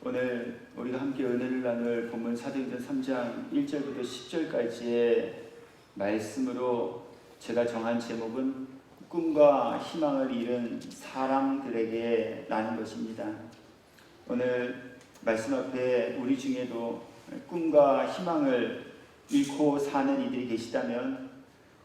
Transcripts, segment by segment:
오늘 우리가 함께 은혜를 나눌 본문 사도행전 3장 1절부터 10절까지의 말씀으로 제가 정한 제목은 꿈과 희망을 잃은 사람들에게 라는 것입니다. 오늘 말씀 앞에 우리 중에도 꿈과 희망을 잃고 사는 이들이 계시다면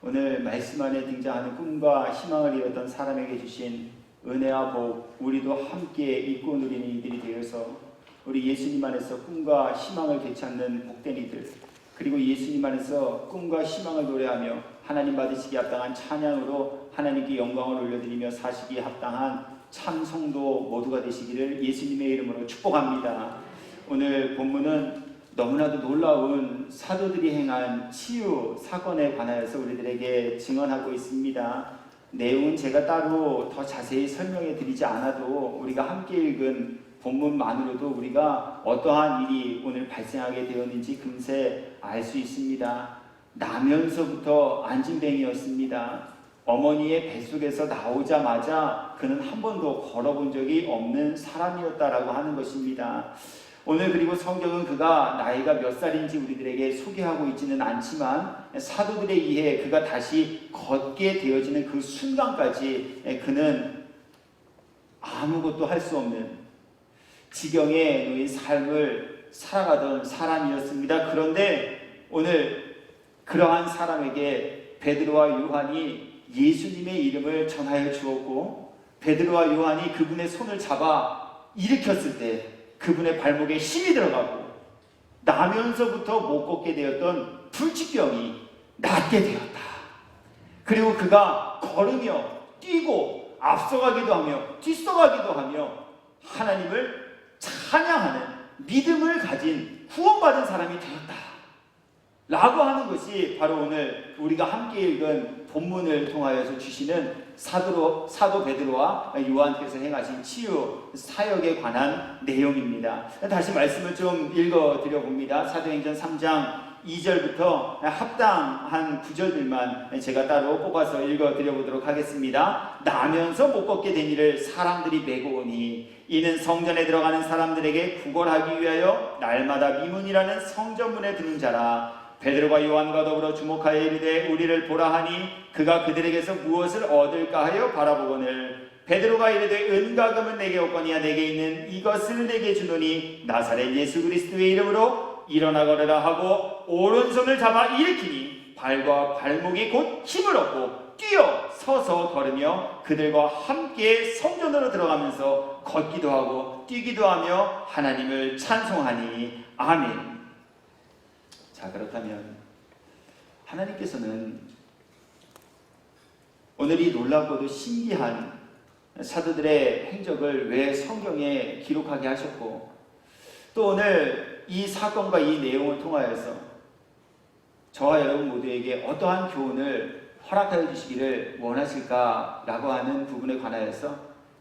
오늘 말씀 안에 등장하는 꿈과 희망을 잃었던 사람에게 주신 은혜와 복, 우리도 함께 잊고 누리는 이들이 되어서 우리 예수님 안에서 꿈과 희망을 되찾는 복된 이들, 그리고 예수님 안에서 꿈과 희망을 노래하며 하나님 받으시기에 합당한 찬양으로 하나님께 영광을 올려드리며 사시기에 합당한 참 성도 모두가 되시기를 예수님의 이름으로 축복합니다. 오늘 본문은 너무나도 놀라운 사도들이 행한 치유 사건에 관하여서 우리들에게 증언하고 있습니다. 내용은 제가 따로 더 자세히 설명해 드리지 않아도 우리가 함께 읽은 본문만으로도 우리가 어떠한 일이 오늘 발생하게 되었는지 금세 알 수 있습니다. 나면서부터 안진뱅이였습니다. 어머니의 뱃속에서 나오자마자 그는 한 번도 걸어본 적이 없는 사람이었다라고 하는 것입니다. 오늘 그리고 성경은 그가 나이가 몇 살인지 우리들에게 소개하고 있지는 않지만 사도들에 의해 그가 다시 걷게 되어지는 그 순간까지 그는 아무것도 할 수 없는 지경에 놓인 삶을 살아가던 사람이었습니다. 그런데 오늘 그러한 사람에게 베드로와 요한이 예수님의 이름을 전하여 주었고 베드로와 요한이 그분의 손을 잡아 일으켰을 때 그분의 발목에 힘이 들어가고 나면서부터 못 걷게 되었던 불치병이 낫게 되었다. 그리고 그가 걸으며 뛰고 앞서가기도 하며 뒤서가기도 하며 하나님을 찬양하는 믿음을 가진 구원받은 사람이 되었다 라고 하는 것이 바로 오늘 우리가 함께 읽은 본문을 통하여서 주시는 사도 베드로와 요한께서 행하신 치유 사역에 관한 내용입니다. 다시 말씀을 좀 읽어드려 봅니다. 사도행전 3장 2절부터 합당한 구절들만 제가 따로 뽑아서 읽어드려 보도록 하겠습니다. 나면서 못 걷게 된 이를 사람들이 메고 오니 이는 성전에 들어가는 사람들에게 구걸하기 위하여 날마다 미문이라는 성전문에 드는 자라. 베드로가 요한과 더불어 주목하여 이르되 우리를 보라 하니 그가 그들에게서 무엇을 얻을까 하여 바라보거늘 베드로가 이르되 은과 금은 내게 없거니와 내게 있는 이것을 내게 주노니 나사렛 예수 그리스도의 이름으로 일어나 걸으라 하고 오른손을 잡아 일으키니 발과 발목이 곧 힘을 얻고 뛰어 서서 걸으며 그들과 함께 성전으로 들어가면서 걷기도 하고 뛰기도 하며 하나님을 찬송하니 아멘. 자, 그렇다면 하나님께서는 오늘 이 놀랍고도 신기한 사도들의 행적을 왜 성경에 기록하게 하셨고 또 오늘 이 사건과 이 내용을 통하여서 저와 여러분 모두에게 어떠한 교훈을 허락하여 주시기를 원하실까라고 하는 부분에 관하여서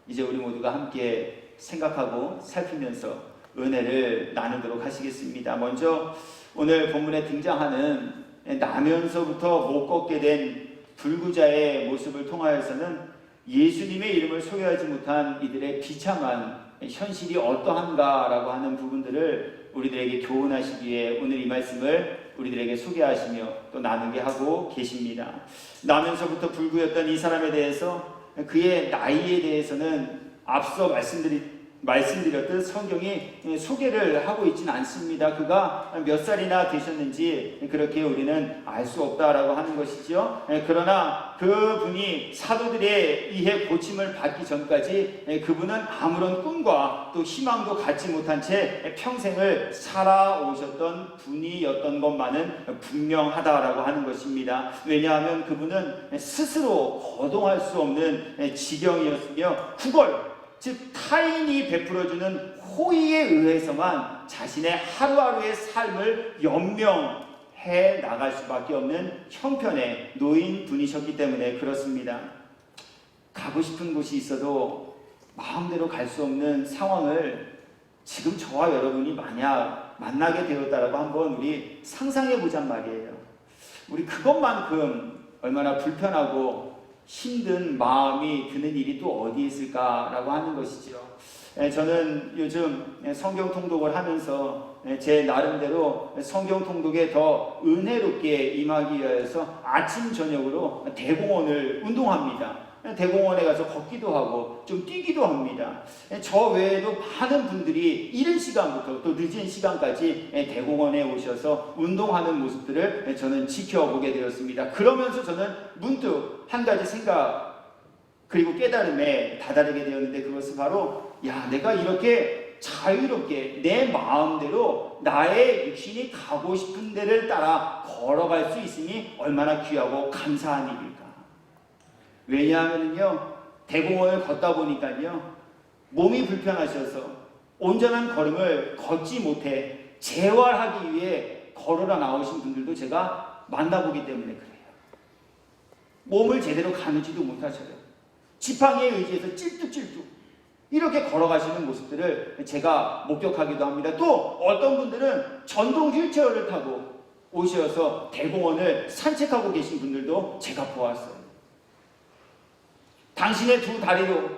이제 우리 모두가 함께 생각하고 살피면서 은혜를 나누도록 하시겠습니다. 먼저 오늘 본문에 등장하는 나면서부터 못 걷게 된 불구자의 모습을 통하여서는 예수님의 이름을 소유하지 못한 이들의 비참한 현실이 어떠한가라고 하는 부분들을 우리들에게 교훈하시기에 오늘 이 말씀을 우리들에게 소개하시며 또 나누게 하고 계십니다. 나면서부터 불구였던 이 사람에 대해서 그의 나이에 대해서는 앞서 말씀드렸듯 성경이 소개를 하고 있지는 않습니다. 그가 몇 살이나 되셨는지 그렇게 우리는 알 수 없다라고 하는 것이죠. 그러나 그분이 사도들에 의해 고침을 받기 전까지 그분은 아무런 꿈과 또 희망도 갖지 못한 채 평생을 살아오셨던 분이었던 것만은 분명하다라고 하는 것입니다. 왜냐하면 그분은 스스로 거동할 수 없는 지경이었으며 구걸, 즉 타인이 베풀어주는 호의에 의해서만 자신의 하루하루의 삶을 연명해 나갈 수밖에 없는 형편에 놓인 분이셨기 때문에 그렇습니다. 가고 싶은 곳이 있어도 마음대로 갈 수 없는 상황을 지금 저와 여러분이 만약 만나게 되었다라고 한번 우리 상상해 보잔 말이에요. 우리 그것만큼 얼마나 불편하고 힘든 마음이 드는 일이 또 어디 있을까라고 하는 것이죠. 저는 요즘 성경 통독을 하면서 제 나름대로 성경 통독에 더 은혜롭게 임하기 위해서 아침 저녁으로 대공원을 운동합니다. 대공원에 가서 걷기도 하고 좀 뛰기도 합니다. 저 외에도 많은 분들이 이른 시간부터 또 늦은 시간까지 대공원에 오셔서 운동하는 모습들을 저는 지켜보게 되었습니다. 그러면서 저는 문득 한 가지 생각 그리고 깨달음에 다다르게 되었는데, 그것은 바로 내가 이렇게 자유롭게 내 마음대로 나의 육신이 가고 싶은 데를 따라 걸어갈 수 있으니 얼마나 귀하고 감사한 일일까. 왜냐하면요, 대공원을 걷다 보니까요, 몸이 불편하셔서 온전한 걸음을 걷지 못해 재활하기 위해 걸으러 나오신 분들도 제가 만나보기 때문에 그래요. 몸을 제대로 가누지도 못하셔요. 지팡이에 의지해서 찔뚝찔뚝 이렇게 걸어가시는 모습들을 제가 목격하기도 합니다. 또 어떤 분들은 전동 휠체어를 타고 오셔서 대공원을 산책하고 계신 분들도 제가 보았어요. 당신의 두 다리로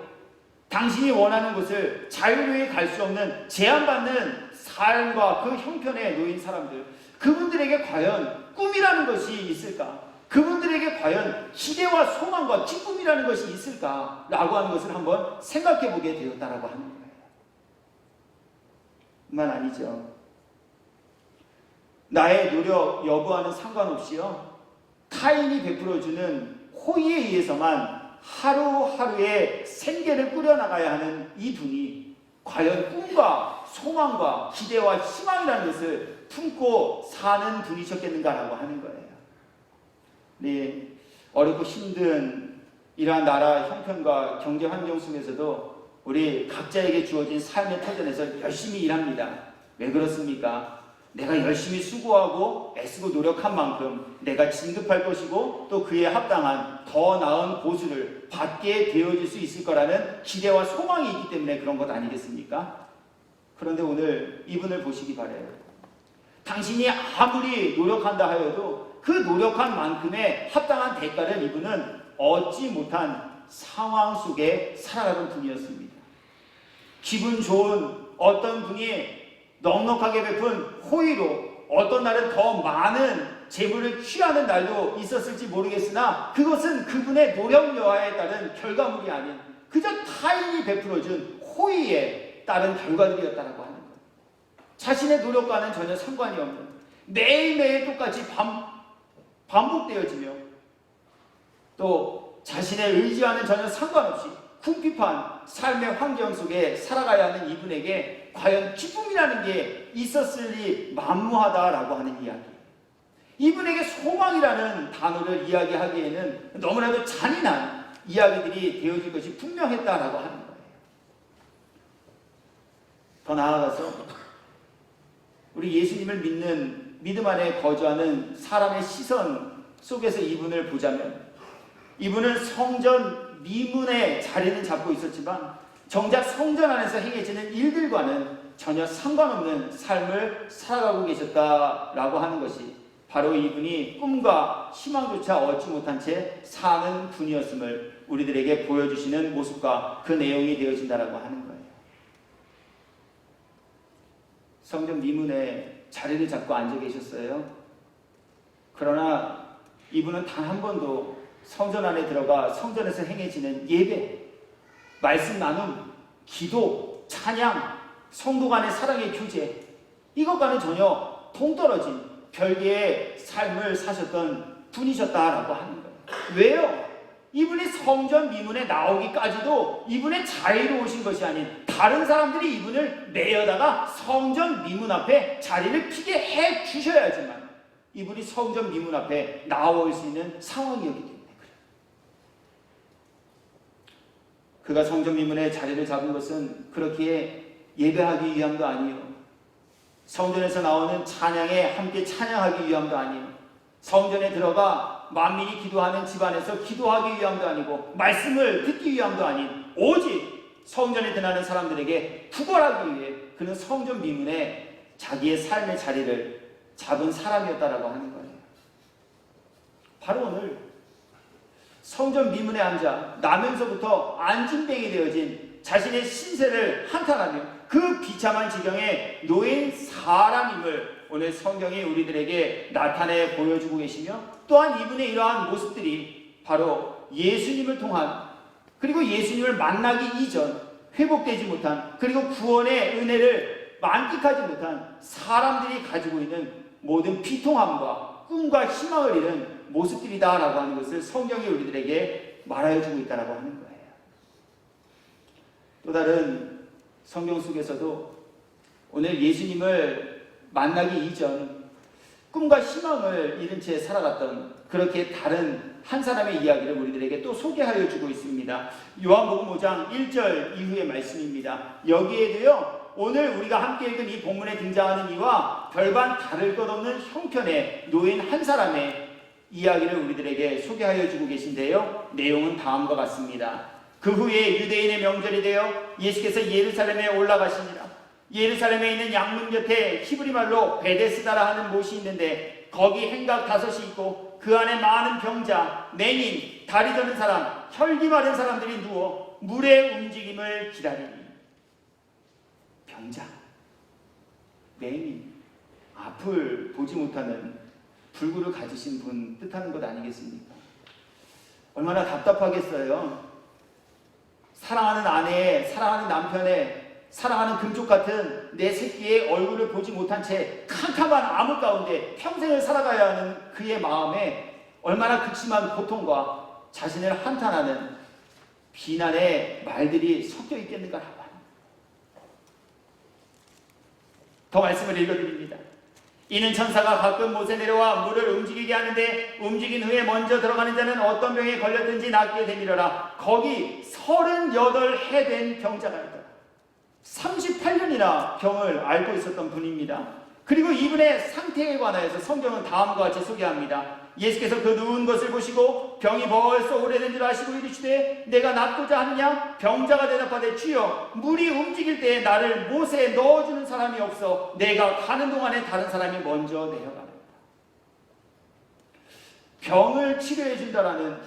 당신이 원하는 곳을 자유로이 갈 수 없는 제한받는 삶과 그 형편에 놓인 사람들, 그분들에게 과연 꿈이라는 것이 있을까? 그분들에게 과연 기대와 소망과 기쁨이라는 것이 있을까라고 하는 것을 한번 생각해 보게 되었다라고 하는 거예요. 뿐만 아니죠. 나의 노력 여부와는 상관없이요, 타인이 베풀어주는 호의에 의해서만 하루하루의 생계를 꾸려나가야 하는 이분이 과연 꿈과 소망과 기대와 희망이라는 것을 품고 사는 분이셨겠는가라고 하는 거예요. 네, 어렵고 힘든 이러한 나라 형편과 경제 환경 속에서도 우리 각자에게 주어진 삶의 터전에서 열심히 일합니다. 왜 그렇습니까? 내가 열심히 수고하고 애쓰고 노력한 만큼 내가 진급할 것이고 또 그에 합당한 더 나은 보수를 받게 되어질 수 있을 거라는 기대와 소망이 있기 때문에 그런 것 아니겠습니까? 그런데 오늘 이분을 보시기 바라요. 당신이 아무리 노력한다 하여도 그 노력한 만큼의 합당한 대가를 이분은 얻지 못한 상황 속에 살아가는 분이었습니다. 기분 좋은 어떤 분이 넉넉하게 베푼 호의로 어떤 날은 더 많은 재물을 취하는 날도 있었을지 모르겠으나 그것은 그분의 노력 여하에 따른 결과물이 아닌 그저 타인이 베풀어준 호의에 따른 결과들이었다라고 하는 거예요. 자신의 노력과는 전혀 상관이 없는, 매일매일 똑같이 반복되어지며 또 자신의 의지와는 전혀 상관없이 궁핍한 삶의 환경 속에 살아가야 하는 이분에게 과연 기쁨이라는 게 있었을 리 만무하다라고 하는 이야기. 이분에게 소망이라는 단어를 이야기하기에는 너무나도 잔인한 이야기들이 되어질 것이 분명했다라고 하는 거예요. 더 나아가서 우리 예수님을 믿는 믿음 안에 거주하는 사람의 시선 속에서 이분을 보자면, 이분은 성전 미문의 자리는 잡고 있었지만 정작 성전 안에서 행해지는 일들과는 전혀 상관없는 삶을 살아가고 계셨다라고 하는 것이 바로 이분이 꿈과 희망조차 얻지 못한 채 사는 분이었음을 우리들에게 보여주시는 모습과 그 내용이 되어진다라고 하는 거예요. 성전 미문에 자리를 잡고 앉아 계셨어요. 그러나 이분은 단 한 번도 성전 안에 들어가 성전에서 행해지는 예배, 말씀 나눔, 기도, 찬양, 성도 간의 사랑의 교제, 이것과는 전혀 동떨어진 별개의 삶을 사셨던 분이셨다라고 하는 거예요. 왜요? 이분이 성전 미문에 나오기까지도 이분의 자유로우신 것이 아닌 다른 사람들이 이분을 내어다가 성전 미문 앞에 자리를 피게 해 주셔야지만 이분이 성전 미문 앞에 나올 수 있는 상황이었기 때문에 그래요. 그가 성전 미문에 자리를 잡은 것은 그렇게 예배하기 위함도 아니요, 성전에서 나오는 찬양에 함께 찬양하기 위함도 아니요, 성전에 들어가 만민이 기도하는 집안에서 기도하기 위함도 아니고 말씀을 듣기 위함도 아닌 오직 성전에 드나는 사람들에게 구걸하기 위해 그는 성전 미문에 자기의 삶의 자리를 잡은 사람이었다라고 하는 거예요. 바로 오늘 성전 미문에 앉아 나면서부터 안진뱅이 되어진 자신의 신세를 한탄하며 그 비참한 지경에 놓인 사람임을 오늘 성경이 우리들에게 나타내 보여주고 계시며, 또한 이분의 이러한 모습들이 바로 예수님을 통한, 그리고 예수님을 만나기 이전 회복되지 못한, 그리고 구원의 은혜를 만끽하지 못한 사람들이 가지고 있는 모든 비통함과 꿈과 희망을 잃은 모습들이다라고 하는 것을 성경이 우리들에게 말하여주고 있다라고 하는 거예요. 또 다른 성경 속에서도 오늘 예수님을 만나기 이전 꿈과 희망을 잃은 채 살아갔던 그렇게 다른 한 사람의 이야기를 우리들에게 또 소개하여 주고 있습니다. 요한복음 5장 1절 이후의 말씀입니다. 여기에도요, 오늘 우리가 함께 읽은 이 본문에 등장하는 이와 별반 다를 것 없는 형편에 놓인 한 사람의 이야기를 우리들에게 소개하여 주고 계신데요, 내용은 다음과 같습니다. 그 후에 유대인의 명절이 되어 예수께서 예루살렘에 올라가시니라. 예루살렘에 있는 양문 곁에 히브리 말로 베데스다라 하는 못이 있는데 거기 행각 5이 있고 그 안에 많은 병자, 맹인, 다리 저는 사람, 혈기 마른 사람들이 누워 물의 움직임을 기다리니. 병자, 맹인, 앞을 보지 못하는 불구를 가지신 분 뜻하는 것 아니겠습니까? 얼마나 답답하겠어요. 사랑하는 아내의, 사랑하는 남편의, 사랑하는 금쪽 같은 내 새끼의 얼굴을 보지 못한 채 캄캄한 암흑 가운데 평생을 살아가야 하는 그의 마음에 얼마나 극심한 고통과 자신을 한탄하는 비난의 말들이 섞여 있겠는가라고 합니다. 더 말씀을 읽어드립니다. 이는 천사가 가끔 못에 내려와 물을 움직이게 하는데 움직인 후에 먼저 들어가는 자는 어떤 병에 걸렸든지 낫게 되밀어라. 거기 38해 된 병자가 있다. 38년이나 병을 앓고 있었던 분입니다. 그리고 이분의 상태에 관하여서 성경은 다음과 같이 소개합니다. 예수께서 그 누운 것을 보시고 병이 벌써 오래된 줄 아시고 이르시되 내가 낫고자 하느냐? 병자가 대답하되 주여, 물이 움직일 때에 나를 못에 넣어주는 사람이 없어 내가 가는 동안에 다른 사람이 먼저 내려가는다. 병을 치료해 준다라는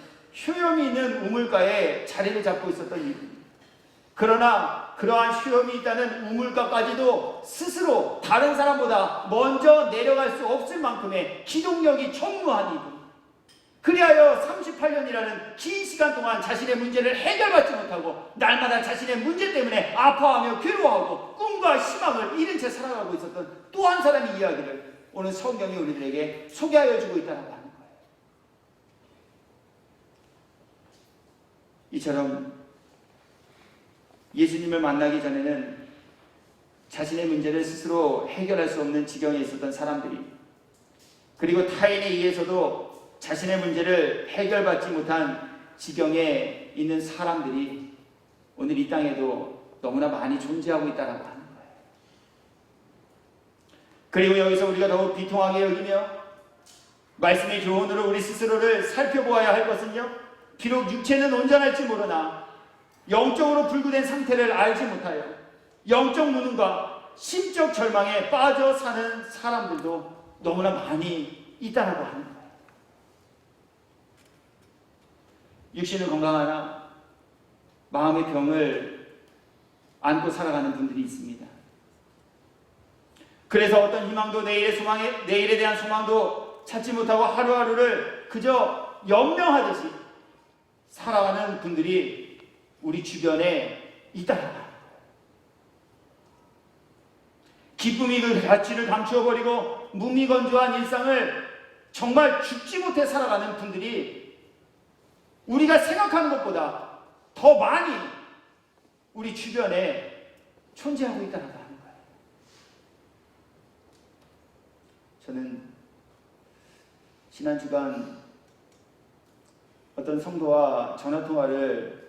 효염이 있는 우물가에 자리를 잡고 있었던 이분. 그러나 그러한 효염이 있다는 우물가까지도 스스로 다른 사람보다 먼저 내려갈 수 없을 만큼의 기동력이 전무한 이분. 그리하여 38년이라는 긴 시간 동안 자신의 문제를 해결받지 못하고 날마다 자신의 문제 때문에 아파하며 괴로워하고 꿈과 희망을 잃은 채 살아가고 있었던 또 한 사람의 이야기를 오늘 성경이 우리들에게 소개하여 주고 있다고 하는 거예요. 이처럼 예수님을 만나기 전에는 자신의 문제를 스스로 해결할 수 없는 지경에 있었던 사람들이, 그리고 타인에 의해서도 자신의 문제를 해결받지 못한 지경에 있는 사람들이 오늘 이 땅에도 너무나 많이 존재하고 있다고 하는 거예요. 그리고 여기서 우리가 더욱 비통하게 여기며 말씀의 교훈으로 우리 스스로를 살펴보아야 할 것은요, 비록 육체는 온전할지 모르나 영적으로 불구된 상태를 알지 못하여 영적 무능과 심적 절망에 빠져 사는 사람들도 너무나 많이 있다고 하는 거예요. 육신은 건강하나 마음의 병을 안고 살아가는 분들이 있습니다. 그래서 어떤 희망도 내일에 대한 소망도 찾지 못하고 하루하루를 그저 연명하듯이 살아가는 분들이 우리 주변에 있다. 기쁨이 그 가치를 감추어버리고 무미건조한 일상을 정말 죽지 못해 살아가는 분들이 우리가 생각하는 것보다 더 많이 우리 주변에 존재하고 있다는 거예요. 저는 지난 주간 어떤 성도와 전화통화를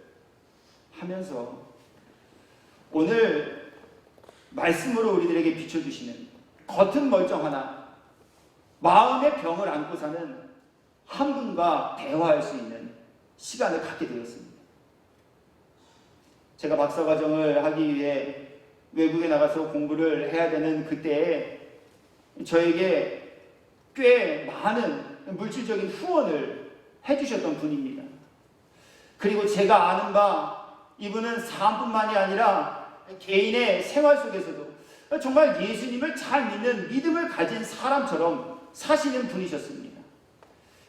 하면서 오늘 말씀으로 우리들에게 비춰주시는 겉은 멀쩡하나 마음의 병을 안고 사는 한 분과 대화할 수 있는 시간을 갖게 되었습니다. 제가 박사과정을 하기 위해 외국에 나가서 공부를 해야 되는 그때에 저에게 꽤 많은 물질적인 후원을 해주셨던 분입니다. 그리고 제가 아는 바 이분은 삶뿐만이 아니라 개인의 생활 속에서도 정말 예수님을 잘 믿는 믿음을 가진 사람처럼 사시는 분이셨습니다.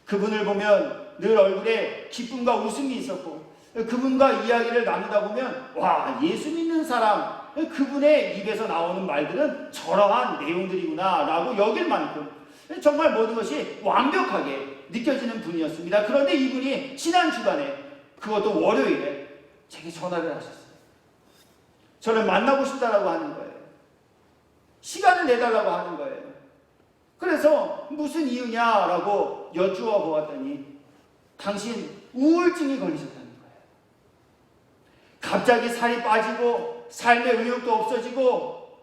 그분을 보면 늘 얼굴에 기쁨과 웃음이 있었고, 그분과 이야기를 나누다 보면 와, 예수 믿는 사람, 그분의 입에서 나오는 말들은 저러한 내용들이구나 라고 여길 만큼 정말 모든 것이 완벽하게 느껴지는 분이었습니다. 그런데 이분이 지난 주간에, 그것도 월요일에 제게 전화를 하셨어요. 저를 만나고 싶다라고 하는 거예요. 시간을 내달라고 하는 거예요. 그래서 무슨 이유냐라고 여쭈어 보았더니 당신 우울증이 걸리셨다는 거예요. 갑자기 살이 빠지고 삶의 의욕도 없어지고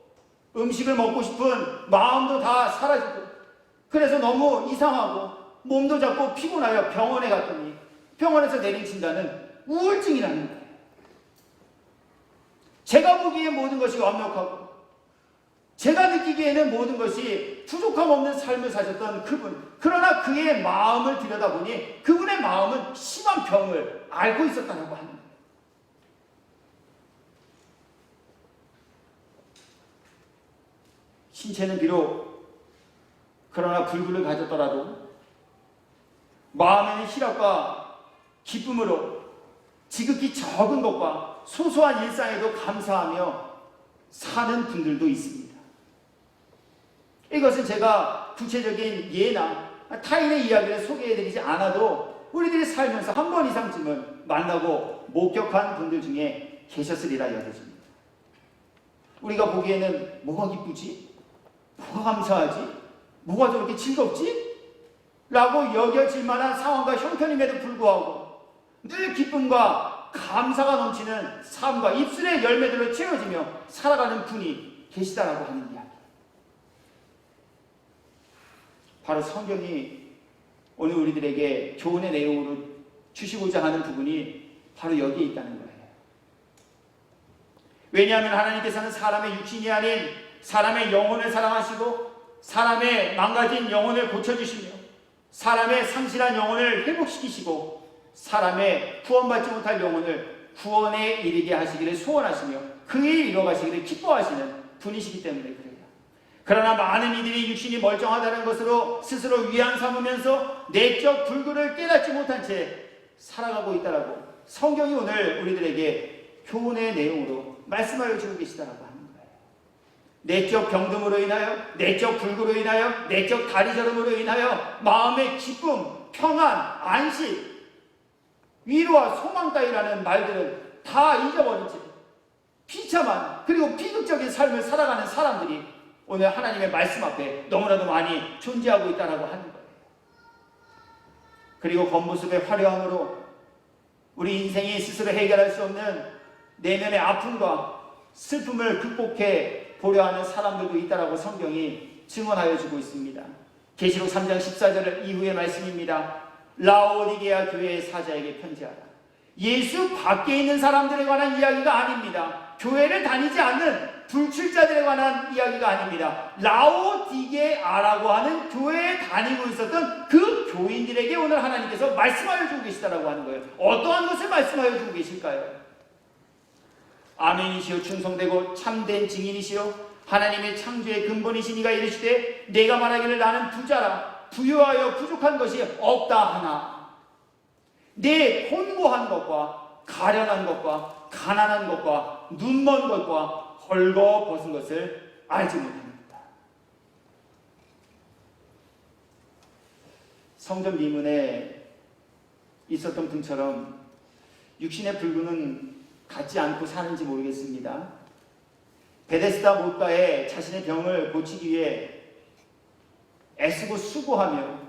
음식을 먹고 싶은 마음도 다 사라지고, 그래서 너무 이상하고 몸도 자꾸 피곤하여 병원에 갔더니 병원에서 내린 진단은 우울증이라는 거예요. 제가 보기에 모든 것이 완벽하고 제가 느끼기에는 모든 것이 부족함 없는 삶을 사셨던 그분, 그러나 그의 마음을 들여다보니 그분의 마음은 심한 병을 앓고 있었다고 하는 거예요. 신체는 비록 그러나 불구를 가졌더라도 마음에는 희락과 기쁨으로 지극히 적은 것과 소소한 일상에도 감사하며 사는 분들도 있습니다. 이것은 제가 구체적인 예나 타인의 이야기를 소개해드리지 않아도 우리들이 살면서 한 번 이상쯤은 만나고 목격한 분들 중에 계셨으리라 여겨집니다. 우리가 보기에는 뭐가 기쁘지? 뭐가 감사하지? 뭐가 저렇게 즐겁지? 라고 여겨질 만한 상황과 형편임에도 불구하고 늘 기쁨과 감사가 넘치는 삶과 입술의 열매들로 채워지며 살아가는 분이 계시다라고 하는 이야기. 바로 성경이 오늘 우리들에게 교훈의 내용으로 주시고자 하는 부분이 바로 여기에 있다는 거예요. 왜냐하면 하나님께서는 사람의 육신이 아닌 사람의 영혼을 사랑하시고 사람의 망가진 영혼을 고쳐주시며 사람의 상실한 영혼을 회복시키시고 사람의 구원받지 못할 영혼을 구원에 이르게 하시기를 소원하시며 그 일 이뤄가시기를 기뻐하시는 분이시기 때문에 그래요. 그러나 많은 이들이 육신이 멀쩡하다는 것으로 스스로 위안 삼으면서 내적 불구를 깨닫지 못한 채 살아가고 있다라고 성경이 오늘 우리들에게 교훈의 내용으로 말씀하여 주고 계시다라고 하는 거예요. 내적 병듦으로 인하여, 내적 불구로 인하여, 내적 다리저림으로 인하여 마음의 기쁨, 평안, 안식, 위로와 소망 따위라는 말들을 다 잊어버린 채 비참한 그리고 비극적인 삶을 살아가는 사람들이 오늘 하나님의 말씀 앞에 너무나도 많이 존재하고 있다고 하는 거예요. 그리고 겉모습의 화려함으로 우리 인생이 스스로 해결할 수 없는 내면의 아픔과 슬픔을 극복해 보려 하는 사람들도 있다고 성경이 증언하여 주고 있습니다. 계시록 3장 14절 이후의 말씀입니다. 라오디게아 교회의 사자에게 편지하라. 예수 밖에 있는 사람들에 관한 이야기가 아닙니다. 교회를 다니지 않는 불출자들에 관한 이야기가 아닙니다. 라오디게아라고 하는 교회에 다니고 있었던 그 교인들에게 오늘 하나님께서 말씀하여 주고 계시다라고 하는 거예요. 어떠한 것을 말씀하여 주고 계실까요? 아멘이시오 충성되고 참된 증인이시오 하나님의 창조의 근본이시니가 이르시되 내가 말하기를 나는 부자라 부유하여 부족한 것이 없다 하나 내 혼고한 것과 가련한 것과 가난한 것과 눈먼 것과 헐거벗은 것을 알지 못합니다. 성전 미문에 있었던 분처럼 육신의 불구는 갖지 않고 사는지 모르겠습니다. 베데스다 못가에 자신의 병을 고치기 위해 애쓰고 수고하며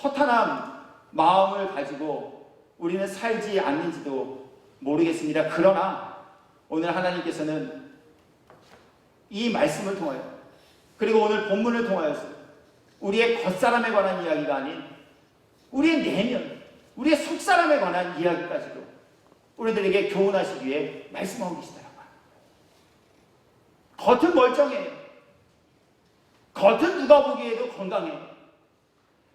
허탄한 마음을 가지고 우리는 살지 않는지도 모르겠습니다. 그러나 오늘 하나님께서는 이 말씀을 통하여 그리고 오늘 본문을 통하여서 우리의 겉사람에 관한 이야기가 아닌 우리의 내면, 우리의 속사람에 관한 이야기까지도 우리들에게 교훈하시기 위해 말씀하고 계시더라고요. 겉은 멀쩡해요. 겉은 누가 보기에도 건강해요.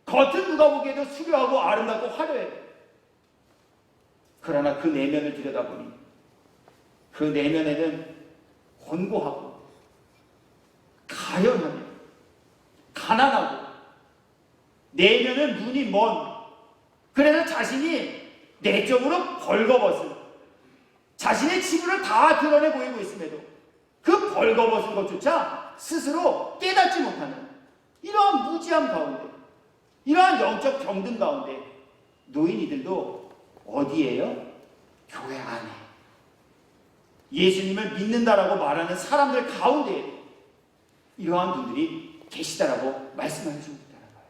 겉은 누가 보기에도 수려하고 아름답고 화려해요. 그러나 그 내면을 들여다보니 그 내면에는 곤고하고 가련하며 가난하고 내면은 눈이 먼, 그래서 자신이 내적으로 벌거벗은, 자신의 지분을 다 드러내 보이고 있음에도 그 벌거벗은 것조차 스스로 깨닫지 못하는 이러한 무지함 가운데, 이러한 영적 병든 가운데 놓인 이들도 어디에요? 교회 안에 예수님을 믿는다라고 말하는 사람들 가운데 이러한 분들이 계시다라고 말씀해 주고 있다는 거예요.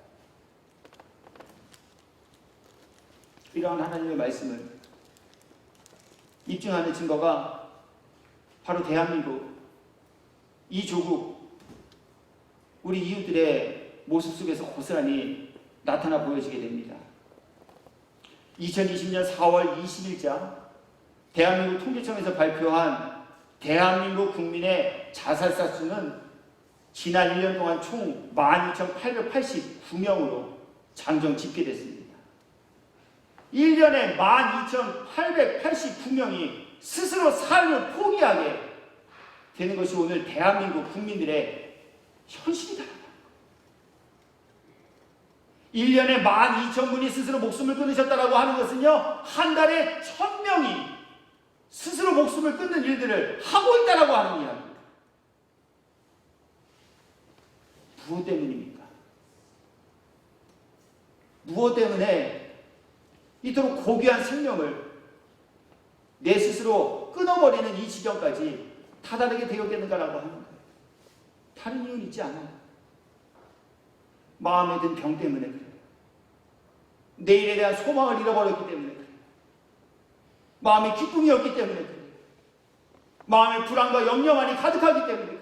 이러한 하나님의 말씀을 입증하는 증거가 바로 대한민국, 이 조국, 우리 이웃들의 모습 속에서 고스란히 나타나 보여지게 됩니다. 2020년 4월 20일자 대한민국 통계청에서 발표한 대한민국 국민의 자살사 수는 지난 1년 동안 총 12,889명으로 장정 집계됐습니다. 1년에 12,889명이 스스로 삶을 포기하게 되는 것이 오늘 대한민국 국민들의 현실이다. 1년에 12,000분이 스스로 목숨을 끊으셨다고 하는 것은요, 한 달에 1,000명이 스스로 목숨을 끊는 일들을 하고 있다고 하는 이야기입니다. 무엇 때문입니까? 무엇 때문에 이토록 고귀한 생명을 내 스스로 끊어버리는 이 지경까지 다다르게 되었겠는가라고 하는 거예요. 다른 이유는 있지 않아요. 마음에 든 병 때문에 그래요. 내일에 대한 소망을 잃어버렸기 때문에 그래요. 마음에 기쁨이 없기 때문에 그래요. 마음에 불안과 염려만이 가득하기 때문에 그래요.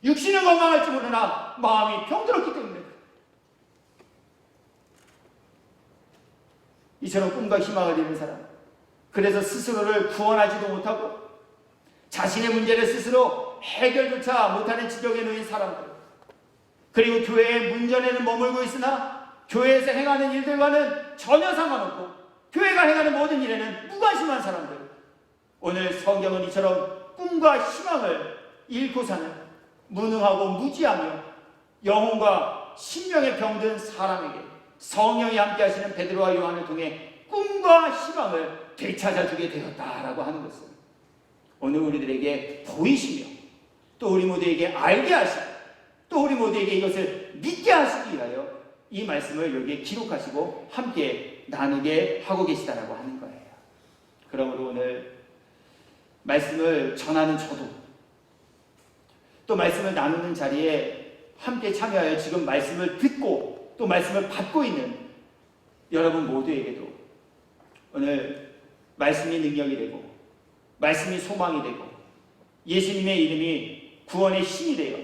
육신은 건강할지 모르나 마음이 병들었기 때문에 그래요. 이처럼 꿈과 희망을 잃은 사람, 그래서 스스로를 구원하지도 못하고 자신의 문제를 스스로 해결조차 못하는 지경에 놓인 사람들, 그리고 교회의 문전에는 머물고 있으나 교회에서 행하는 일들과는 전혀 상관없고 교회가 행하는 모든 일에는 무관심한 사람들, 오늘 성경은 이처럼 꿈과 희망을 잃고 사는 무능하고 무지하며 영혼과 심령에 병든 사람에게 성령이 함께 하시는 베드로와 요한을 통해 꿈과 희망을 되찾아주게 되었다라고 하는 것을 오늘 우리들에게 보이시며 또 우리 모두에게 알게 하시고 또 우리 모두에게 이것을 믿게 하시기 위하여 이 말씀을 여기에 기록하시고 함께 나누게 하고 계시다라고 하는 거예요. 그러므로 오늘 말씀을 전하는 저도 또 말씀을 나누는 자리에 함께 참여하여 지금 말씀을 듣고 또 말씀을 받고 있는 여러분 모두에게도 오늘 말씀이 능력이 되고 말씀이 소망이 되고 예수님의 이름이 구원의 힘이 되어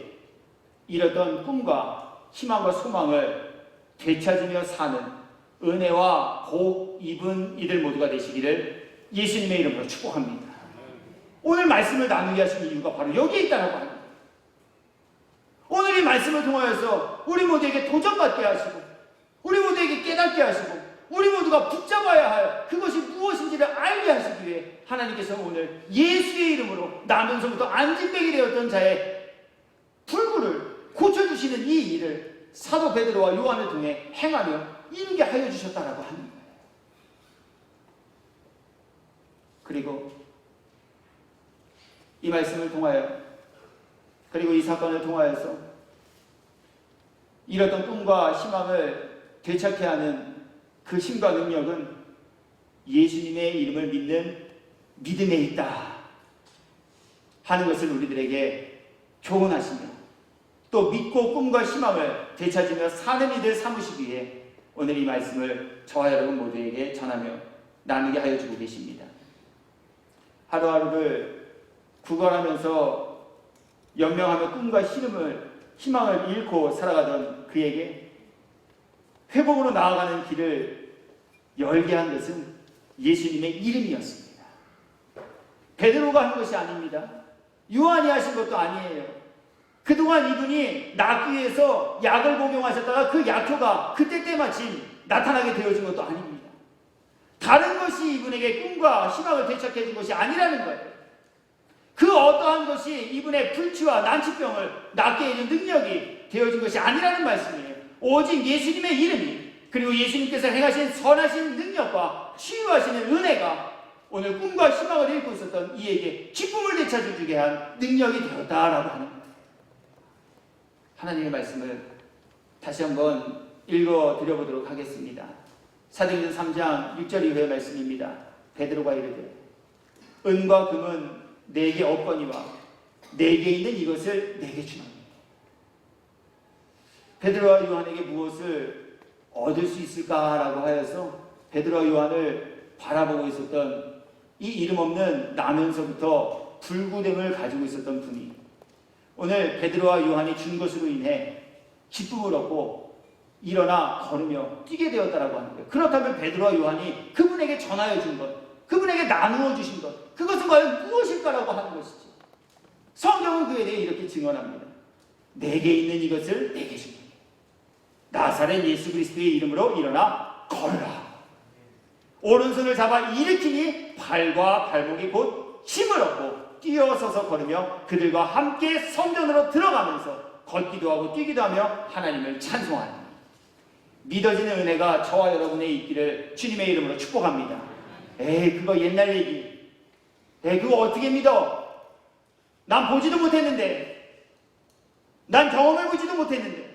이랬던 꿈과 희망과 소망을 되찾으며 사는 은혜와 복 입은 이들 모두가 되시기를 예수님의 이름으로 축복합니다. 오늘 말씀을 나누게 하신 이유가 바로 여기에 있다고 합니다. 오늘 이 말씀을 통하여서 우리 모두에게 도전받게 하시고 우리 모두에게 깨닫게 하시고 우리 모두가 붙잡아야 할 그것이 무엇인지를 알게 하시기 위해 하나님께서 오늘 예수의 이름으로 나면서부터 안진뱅이 되었던 자의 불구를 고쳐주시는 이 일을 사도 베드로와 요한을 통해 행하며 이루게 하여 주셨다라고 하는 거예요. 그리고 이 말씀을 통하여 그리고 이 사건을 통하여서 이뤘던 꿈과 희망을 되찾게 하는 그 힘과 능력은 예수님의 이름을 믿는 믿음에 있다 하는 것을 우리들에게 교훈하시며 또 믿고 꿈과 희망을 되찾으며 사는 이들 삼으시기 위해 오늘 이 말씀을 저와 여러분 모두에게 전하며 나누게 하여 주고 계십니다. 하루하루를 구걸하면서 연명하며 꿈과 희망을 잃고 살아가던 그에게 회복으로 나아가는 길을 열게 한 것은 예수님의 이름이었습니다. 베드로가 한 것이 아닙니다. 요한이 하신 것도 아니에요. 그동안 이분이 낫기 위해서 약을 복용하셨다가 그 약효가 그때 때마침 나타나게 되어진 것도 아닙니다. 다른 것이 이분에게 꿈과 희망을 되찾게 해준 것이 아니라는 거예요. 그 어떠한 것이 이분의 불치와 난치병을 낫게 해준 능력이 되어진 것이 아니라는 말씀이에요. 오직 예수님의 이름이, 그리고 예수님께서 행하신 선하신 능력과 치유하시는 은혜가 오늘 꿈과 희망을 잃고 있었던 이에게 기쁨을 되찾아주게 한 능력이 되었다라고 하는 거예요. 하나님의 말씀을 다시 한번 읽어드려보도록 하겠습니다. 사도행전 3장 6절 이후의 말씀입니다. 베드로가 이르되 은과 금은 내게 없거니와 내게 있는 이것을 내게 주노니. 베드로와 요한에게 무엇을 얻을 수 있을까라고 하여서 베드로와 요한을 바라보고 있었던 이 이름 없는 나면서부터 불구됨을 가지고 있었던 분이 오늘 베드로와 요한이 준 것으로 인해 기쁨을 얻고 일어나 걸으며 뛰게 되었다라고 하는 거예요. 그렇다면 베드로와 요한이 그분에게 전하여 준 것, 그분에게 나누어 주신 것, 그것은 과연 무엇일까라고 하는 것이죠. 성경은 그에 대해 이렇게 증언합니다. 내게 있는 이것을 내게 주니 나사렛 예수 그리스도의 이름으로 일어나 걸으라. 오른손을 잡아 일으키니 발과 발목이 곧 힘을 얻고 뛰어서서 걸으며 그들과 함께 성전으로 들어가면서 걷기도 하고 뛰기도 하며 하나님을 찬송하니. 믿어지는 은혜가 저와 여러분의 있기를 주님의 이름으로 축복합니다. 에이, 그거 옛날 얘기. 에이, 그거 어떻게 믿어? 난 보지도 못했는데, 난 경험을 보지도 못했는데.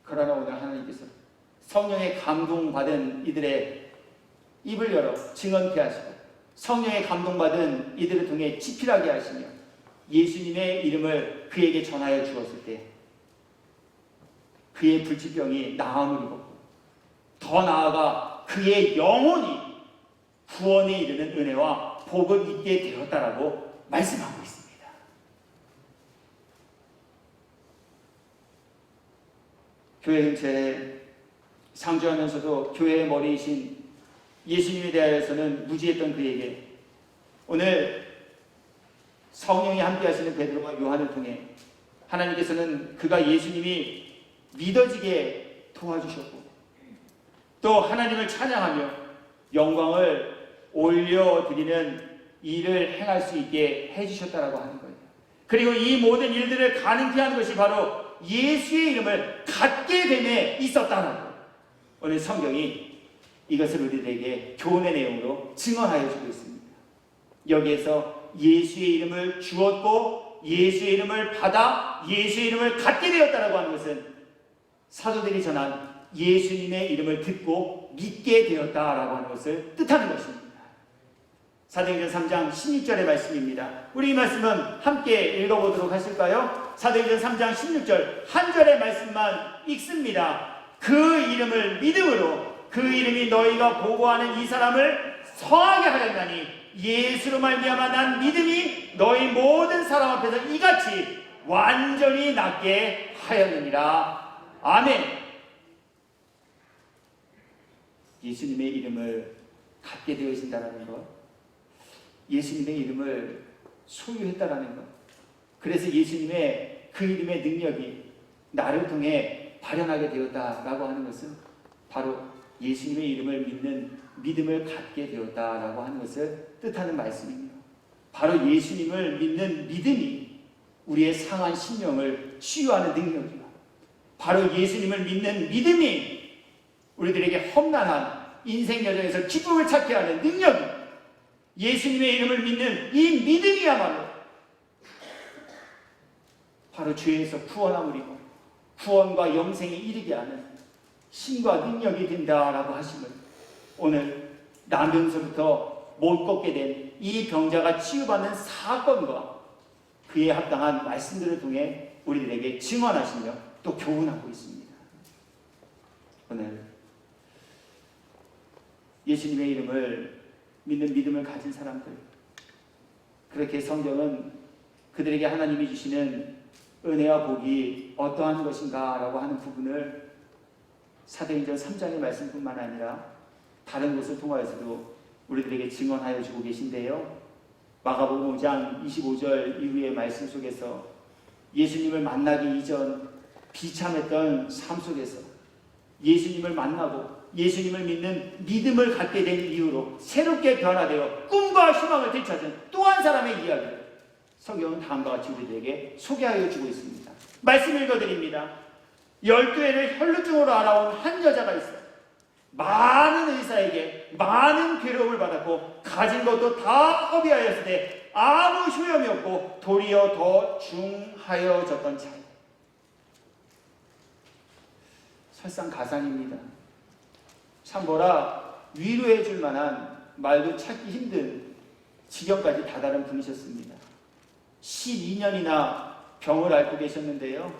그러나 오늘 하나님께서 성령의 감동받은 이들의 입을 열어 증언케 하시고 성령의 감동받은 이들을 통해 지필하게 하시며 예수님의 이름을 그에게 전하여 주었을 때 그의 불치병이 나음을 입었고 더 나아가 그의 영혼이 구원에 이르는 은혜와 복을 입게 되었다라고 말씀하고 있습니다. 교회 근처에 상주하면서도 교회의 머리이신 예수님에 대하여서는 무지했던 그에게 오늘 성령이 함께 하시는 베드로와 요한을 통해 하나님께서는 그가 예수님이 믿어지게 도와주셨고 또 하나님을 찬양하며 영광을 올려드리는 일을 행할 수 있게 해주셨다라고 하는 거예요. 그리고 이 모든 일들을 가능케 하는 것이 바로 예수의 이름을 갖게 됨에 있었다라고 오늘 성경이 이것을 우리들에게 교훈의 내용으로 증언하여 주고 있습니다. 여기에서 예수의 이름을 주었고 예수의 이름을 받아 예수의 이름을 갖게 되었다라고 하는 것은 사도들이 전한 예수님의 이름을 듣고 믿게 되었다라고 하는 것을 뜻하는 것입니다. 사도행전 3장 16절의 말씀입니다. 우리 이 말씀은 함께 읽어보도록 하실까요? 사도행전 3장 16절 한 절의 말씀만 읽습니다. 그 이름을 믿음으로 그 이름이 너희가 보고하는 이 사람을 성하게 하였나니 예수로 말미암아 난 믿음이 너희 모든 사람 앞에서 이같이 완전히 낫게 하였느니라. 아멘. 예수님의 이름을 갖게 되어진다는 것, 예수님의 이름을 소유했다라는 것, 그래서 예수님의 그 이름의 능력이 나를 통해 발현하게 되었다라고 하는 것은 바로 예수님의 이름을 믿는 믿음을 갖게 되었다라고 하는 것을 뜻하는 말씀입니다. 바로 예수님을 믿는 믿음이 우리의 상한 심령을 치유하는 능력이요, 바로 예수님을 믿는 믿음이 우리들에게 험난한 인생 여정에서 기쁨을 찾게 하는 능력이요, 예수님의 이름을 믿는 이 믿음이야말로 바로 죄에서 구원함이고 구원과 영생에 이르게 하는 힘과 능력이 된다라고 하심을 오늘 나면서부터 못 걷게 된 이 병자가 치유받는 사건과 그에 합당한 말씀들을 통해 우리들에게 증언하시며 또 교훈하고 있습니다. 오늘 예수님의 이름을 믿는 믿음을 가진 사람들, 그렇게 성경은 그들에게 하나님이 주시는 은혜와 복이 어떠한 것인가 라고 하는 부분을 사도행전 3장의 말씀뿐만 아니라 다른 곳을 통하여서도 우리들에게 증언하여 주고 계신데요. 마가복음 5장 25절 이후의 말씀 속에서 예수님을 만나기 이전 비참했던 삶 속에서 예수님을 만나고 예수님을 믿는 믿음을 갖게 된 이유로 새롭게 변화되어 꿈과 희망을 되찾은 또 한 사람의 이야기를 성경은 다음과 같이 우리들에게 소개하여 주고 있습니다. 말씀 읽어드립니다. 12해를 혈루증으로 알아온 한 여자가 있어요. 많은 의사에게 많은 괴로움을 받았고 가진 것도 다 허비하였을 때 아무 효험이 없고 도리어 더 중하여졌던 차이. 설상가상입니다. 참보라 위로해 줄 만한 말도 찾기 힘든 지경까지 다다른 분이셨습니다. 12년이나 병을 앓고 계셨는데요.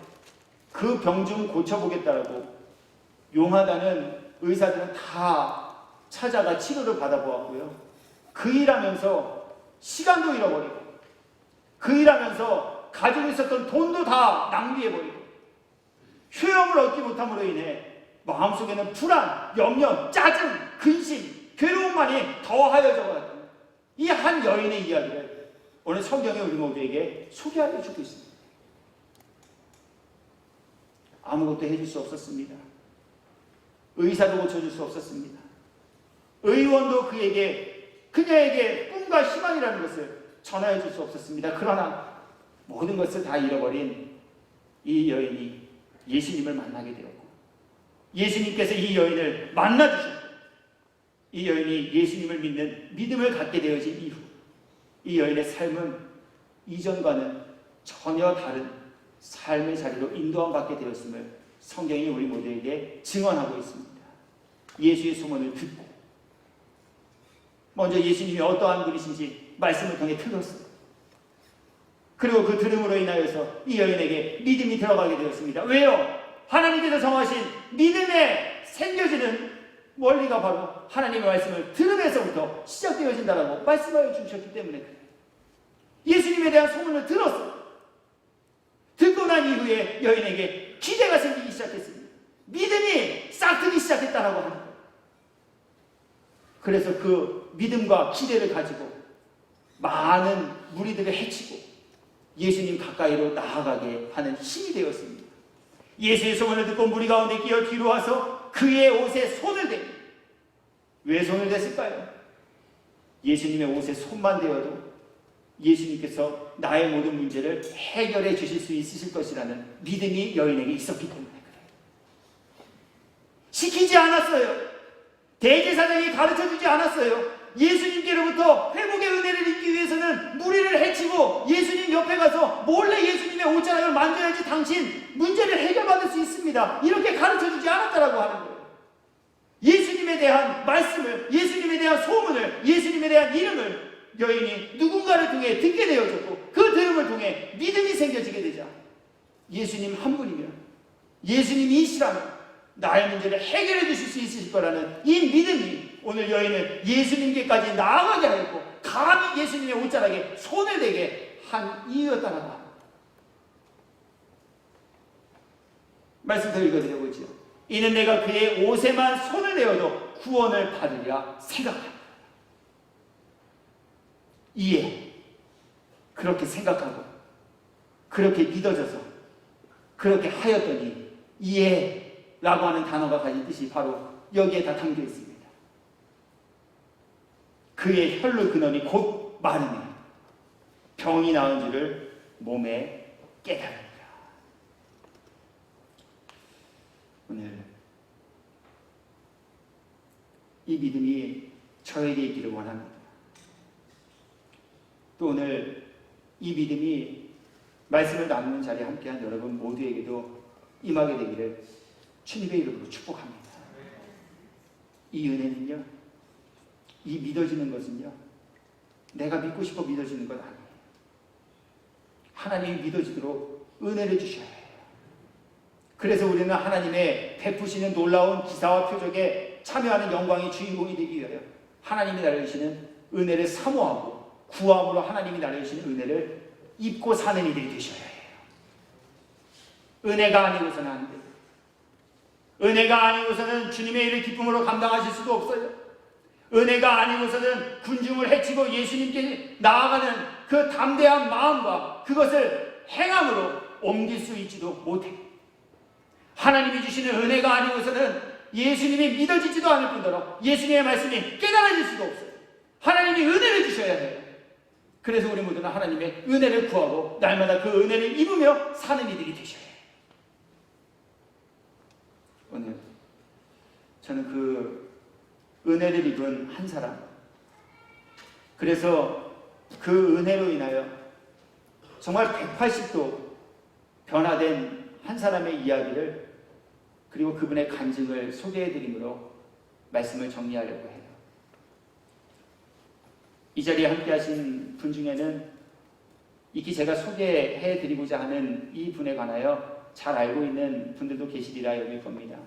그 병 좀 고쳐보겠다라고 용하다는 의사들은 다 찾아가 치료를 받아보았고요. 그 일하면서 시간도 잃어버리고 그 일하면서 가지고 있었던 돈도 다 낭비해버리고 효험을 얻지 못함으로 인해 마음속에는 불안, 염려, 짜증, 근심, 괴로움만이 더하여져 버렸던 이 한 여인의 이야기를 오늘 성경이 우리 모두에게 소개하여 주고 있습니다. 아무것도 해줄 수 없었습니다. 의사도 고쳐줄 수 없었습니다. 의원도 그녀에게 꿈과 희망이라는 것을 전하여 줄 수 없었습니다. 그러나 모든 것을 다 잃어버린 이 여인이 예수님을 만나게 되었고 예수님께서 이 여인을 만나주셨고 이 여인이 예수님을 믿는 믿음을 갖게 되어진 이후 이 여인의 삶은 이전과는 전혀 다른 삶의 자리로 인도함 받게 되었음을 성경이 우리 모두에게 증언하고 있습니다. 예수의 소문을 듣고 먼저 예수님이 어떠한 분이신지 말씀을 통해 들었어요. 그리고 그 들음으로 인하여서 이 여인에게 믿음이 들어가게 되었습니다. 왜요? 하나님께서 정하신 믿음에 생겨지는 원리가 바로 하나님의 말씀을 들음에서부터 시작되어진다라고 말씀하여 주셨기 때문에 그래요. 예수님에 대한 소문을 들었어요. 듣고 난 이후에 여인에게 기대가 생기기 시작했습니다. 믿음이 싹트기 시작했다라고 하는 거예요. 그래서 그 믿음과 기대를 가지고 많은 무리들을 해치고 예수님 가까이로 나아가게 하는 힘이 되었습니다. 예수의 소문을 듣고 무리 가운데 끼어 뒤로 와서 그의 옷에 손을 댑니다. 왜 손을 댔을까요? 예수님의 옷에 손만 대어도 예수님께서 나의 모든 문제를 해결해 주실 수 있으실 것이라는 믿음이 여인에게 있었기 때문에 그래요. 시키지 않았어요. 대제사장이 가르쳐주지 않았어요. 예수님께로부터 회복의 은혜를 입기 위해서는 무리를 해치고 예수님 옆에 가서 몰래 예수님의 옷자락을 만져야지 당신 문제를 해결받을 수 있습니다. 이렇게 가르쳐주지 않았다라고 하는 거예요. 예수님에 대한 말씀을, 예수님에 대한 소문을, 예수님에 대한 이름을 여인이 누군가를 통해 듣게 되어졌고 그 들음을 통해 믿음이 생겨지게 되자 예수님 한 분이면 예수님이시라면 나의 문제를 해결해 주실 수 있으실 거라는 이 믿음이 오늘 여인을 예수님께까지 나아가게 하였고 감히 예수님의 옷자락에 손을 대게 한 이유였다라고 합니다. 말씀 더 읽어드려보지요. 이는 내가 그의 옷에만 손을 내어도 구원을 받으리라 생각합니다. 이해, 그렇게 생각하고 그렇게 믿어져서 그렇게 하였더니 이해라고 하는 단어가 가진 뜻이 바로 여기에 다 담겨 있습니다. 그의 혈루 근원이 곧 마르네 병이 나은 줄을 몸에 깨달으리라. 오늘 이 믿음이 저에게 있기를 원합니다. 또 오늘 이 믿음이 말씀을 나누는 자리에 함께한 여러분 모두에게도 임하게 되기를 주님의 이름으로 축복합니다. 이 은혜는요, 이 믿어지는 것은요, 내가 믿고 싶어 믿어지는 것 아니에요. 하나님이 믿어지도록 은혜를 주셔야 해요. 그래서 우리는 하나님의 베푸시는 놀라운 기사와 표적에 참여하는 영광의 주인공이 되기 위하여 하나님이 나눠주시는 은혜를 사모하고 구함으로 하나님이 나눠주시는 은혜를 입고 사는 이들이 되셔야 해요. 은혜가 아니고서는 안 돼요. 은혜가 아니고서는 주님의 일을 기쁨으로 감당하실 수도 없어요. 은혜가 아니고서는 군중을 해치고 예수님께 나아가는 그 담대한 마음과 그것을 행함으로 옮길 수 있지도 못해요. 하나님이 주시는 은혜가 아니고서는 예수님이 믿어지지도 않을 뿐더러 예수님의 말씀이 깨달아질 수도 없어요. 하나님이 은혜를 주셔야 해요. 그래서 우리 모두는 하나님의 은혜를 구하고 날마다 그 은혜를 입으며 사는 이들이 되셔야 해요. 오늘 저는 그 은혜를 입은 한 사람, 그래서 그 은혜로 인하여 정말 180도 변화된 한 사람의 이야기를, 그리고 그분의 간증을 소개해드림으로 말씀을 정리하려고 해요. 이 자리에 함께 하신 분 중에는 익히 제가 소개해드리고자 하는 이 분에 관하여 잘 알고 있는 분들도 계시리라 여길 겁니다.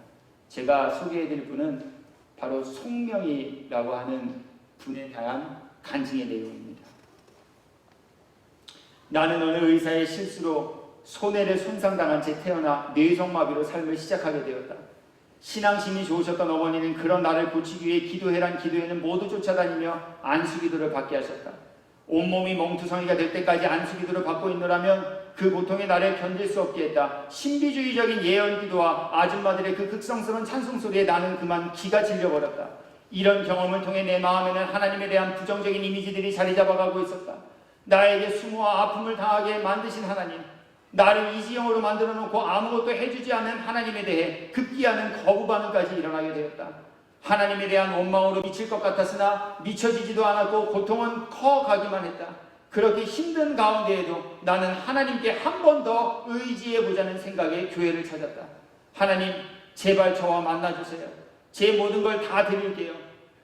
제가 소개해드릴 분은 바로 송명이라고 하는 분에 대한 간증의 내용입니다. 나는 어느 의사의 실수로 손해를 손상당한 채 태어나 뇌성마비로 삶을 시작하게 되었다. 신앙심이 좋으셨던 어머니는 그런 나를 고치기 위해 기도해란 기도회는 모두 쫓아다니며 안수기도를 받게 하셨다. 온몸이 멍투성이가 될 때까지 안수기도를 받고 있노라면 그 고통의 나를 견딜 수 없게 했다. 신비주의적인 예언기도와 아줌마들의 그 극성스러운 찬송소리에 나는 그만 기가 질려버렸다. 이런 경험을 통해 내 마음에는 하나님에 대한 부정적인 이미지들이 자리 잡아가고 있었다. 나에게 수모와 아픔을 당하게 만드신 하나님, 나를 이지형으로 만들어 놓고 아무것도 해주지 않는 하나님에 대해 급기야는 거부 반응까지 일어나게 되었다. 하나님에 대한 원망으로 미칠 것 같았으나 미쳐지지도 않았고 고통은 커가기만 했다. 그렇게 힘든 가운데에도 나는 하나님께 한 번 더 의지해보자는 생각에 교회를 찾았다. 하나님, 제발 저와 만나주세요. 제 모든 걸 다 드릴게요.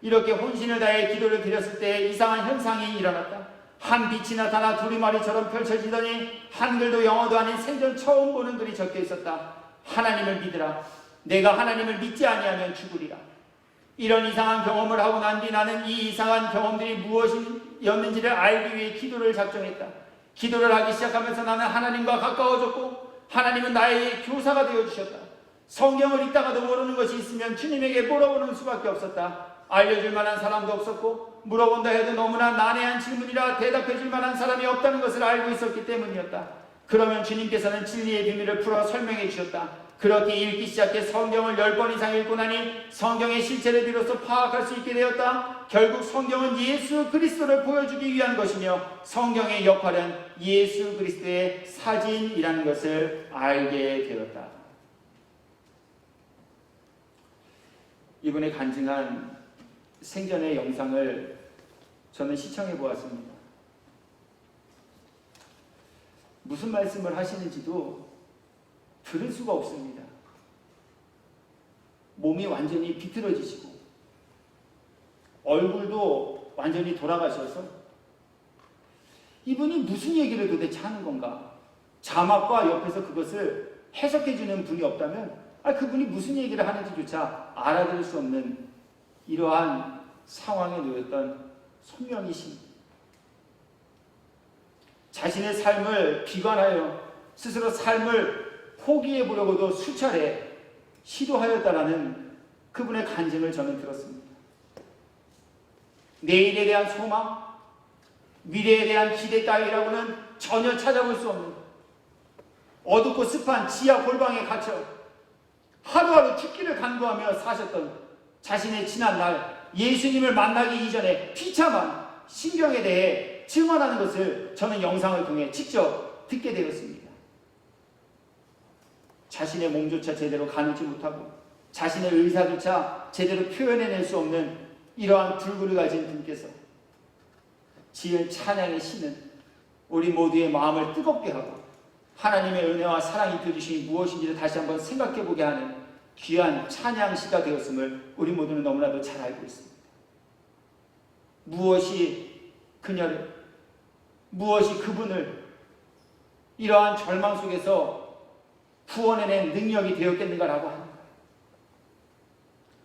이렇게 혼신을 다해 기도를 드렸을 때 이상한 현상이 일어났다. 한 빛이 나타나 두루마리처럼 펼쳐지더니 한글도 영어도 아닌 생전 처음 보는 글이 적혀 있었다. 하나님을 믿으라. 내가 하나님을 믿지 아니하면 죽으리라. 이런 이상한 경험을 하고 난 뒤 나는 이 이상한 경험들이 무엇이었는지를 알기 위해 기도를 작정했다. 기도를 하기 시작하면서 나는 하나님과 가까워졌고 하나님은 나의 교사가 되어주셨다. 성경을 읽다가도 모르는 것이 있으면 주님에게 물어보는 수밖에 없었다. 알려줄 만한 사람도 없었고 물어본다 해도 너무나 난해한 질문이라 대답해줄 만한 사람이 없다는 것을 알고 있었기 때문이었다. 그러면 주님께서는 진리의 비밀을 풀어 설명해 주셨다. 그렇게 읽기 시작해 성경을 10번 이상 읽고 나니 성경의 실체를 비로소 파악할 수 있게 되었다. 결국 성경은 예수 그리스도를 보여주기 위한 것이며 성경의 역할은 예수 그리스도의 사진이라는 것을 알게 되었다. 이분의 간증한 생전의 영상을 저는 시청해 보았습니다. 무슨 말씀을 하시는지도 들을 수가 없습니다. 몸이 완전히 비틀어지시고 얼굴도 완전히 돌아가셔서 이분이 무슨 얘기를 도대체 하는 건가? 자막과 옆에서 그것을 해석해 주는 분이 없다면 그분이 무슨 얘기를 하는지조차 알아들을 수 없는 이러한 상황에 놓였던 손명이신, 자신의 삶을 비관하여 스스로 삶을 포기해 보려고도 수차례 시도하였다라는 그분의 간증을 저는 들었습니다. 내일에 대한 소망, 미래에 대한 기대 따위라고는 전혀 찾아볼 수 없는 어둡고 습한 지하 골방에 갇혀 하루하루 죽기를 간구하며 사셨던 자신의 지난 날 예수님을 만나기 이전에 비참한 신경에 대해 증언하는 것을 저는 영상을 통해 직접 듣게 되었습니다. 자신의 몸조차 제대로 가누지 못하고 자신의 의사조차 제대로 표현해낼 수 없는 이러한 불구를 가진 분께서 지은 찬양의 시는 우리 모두의 마음을 뜨겁게 하고 하나님의 은혜와 사랑이 입혀주심이 무엇인지를 다시 한번 생각해보게 하는 귀한 찬양시가 되었음을 우리 모두는 너무나도 잘 알고 있습니다. 무엇이 그녀를, 무엇이 그분을 이러한 절망 속에서 구원해낸 능력이 되었겠는가라고 합니다.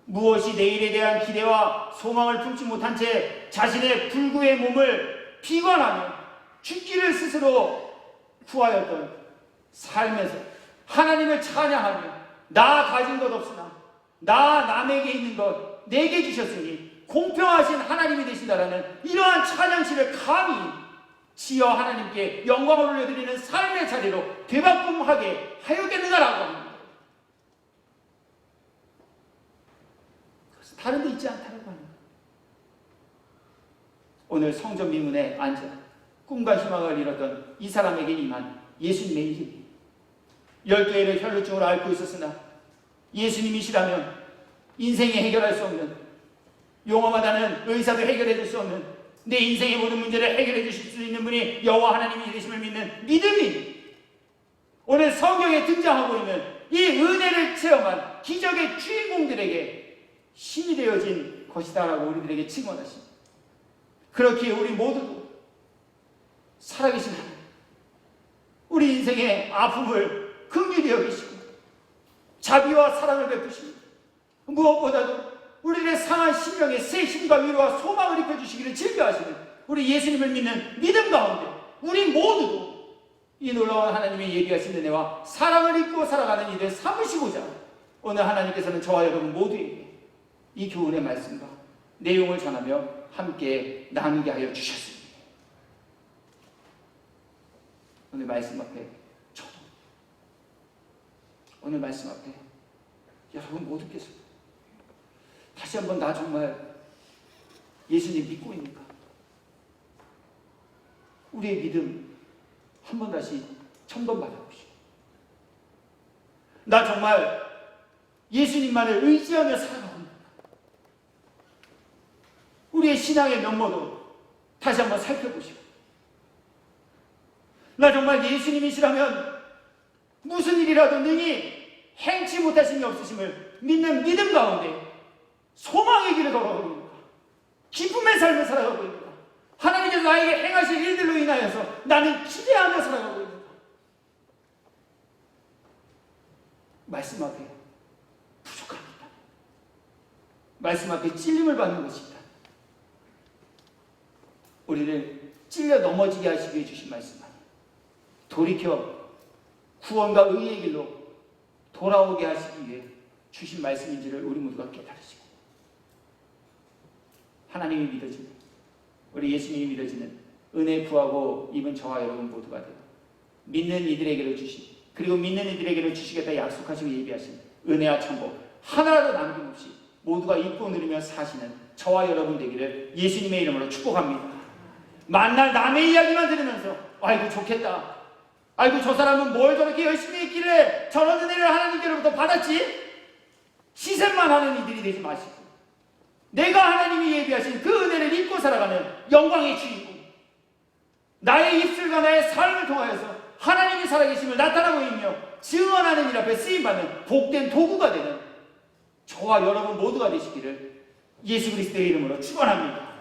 무엇이 내일에 대한 기대와 소망을 품지 못한 채 자신의 불구의 몸을 비관하며 죽기를 스스로 구하였던 삶에서 하나님을 찬양하며 나 가진 것 없으나 나 남에게 있는 것 내게 주셨으니 공평하신 하나님이 되신다라는 이러한 찬양시를 감히 지어 하나님께 영광을 올려드리는 삶의 자리로 되바꿈하게 하였겠는가라고 합니다. 다른 데 있지 않다라고 하는 거예요. 오늘 성전 미문에 앉아 꿈과 희망을 잃었던 이 사람에게 임한 예수님의 이름이 12회의 혈루증을 앓고 있었으나 예수님이시라면 인생에 해결할 수 없는, 용어마다는 의사도 해결해 줄 수 없는 내 인생의 모든 문제를 해결해 주실 수 있는 분이 여호와 하나님이 되심을 믿는 믿음이 오늘 성경에 등장하고 있는 이 은혜를 체험한 기적의 주인공들에게 힘이 되어진 것이다라고 우리들에게 증언하십니다. 그렇기에 우리 모두도 살아계신 하나님, 우리 인생의 아픔을 긍휼히 여기시고 자비와 사랑을 베푸십니다. 무엇보다도 우리의 상한 심령에 새 힘과 위로와 소망을 입혀주시기를 즐겨하시는 우리 예수님을 믿는 믿음 가운데 우리 모두도 이 놀라운 하나님의 예비하신 은혜와 사랑을 입고 살아가는 이들 삼으시고자 오늘 하나님께서는 저와 여러분 모두에게 이 교훈의 말씀과 내용을 전하며 함께 나누게 하여 주셨습니다. 오늘 말씀 앞에 저도, 오늘 말씀 앞에 여러분 모두께서 다시 한번 나 정말 예수님 믿고 있는가? 우리의 믿음 한번 다시 점검받아 보시오. 나 정말 예수님만을 의지하며 살아가고 있는가? 우리의 신앙의 면모도 다시 한번 살펴보시오. 나 정말 예수님이시라면 무슨 일이라도 능히 행치 못하심이 없으심을 믿는 믿음 가운데 소망의 길을 걸어가고 있는가? 기쁨의 삶을 살아가고 있는가? 하나님께서 나에게 행하실 일들로 인하여서 나는 기대하며 살아가고 있는가? 말씀 앞에 부족합니다. 말씀 앞에 찔림을 받는 것입니다. 우리를 찔려 넘어지게 하시기 위해 주신 말씀 아니에요. 돌이켜 구원과 의의 길로 돌아오게 하시기 위해 주신 말씀인지를 우리 모두가 깨달으시고 하나님이 믿어지는, 우리 예수님이 믿어지는 은혜 구하고 입은 저와 여러분 모두가 되고 믿는 이들에게로 주신, 그리고 믿는 이들에게로 주시겠다 약속하시고 예비하신 은혜와 천복 하나라도 남김없이 모두가 입고 누리며 사시는 저와 여러분 되기를 예수님의 이름으로 축복합니다. 만날 남의 이야기만 들으면서 아이고 좋겠다, 아이고 저 사람은 뭘 저렇게 열심히 했길래 저런 은혜를 하나님께로부터 받았지? 시샘만 하는 이들이 되지 마시고 내가 하나님이 예비하신 그 은혜를 입고 살아가는 영광의 주인공, 나의 입술과 나의 삶을 통하여서 하나님이 살아계심을 나타나고 있며 증언하는 일 앞에 쓰임받는 복된 도구가 되는 저와 여러분 모두가 되시기를 예수 그리스도의 이름으로 축원합니다.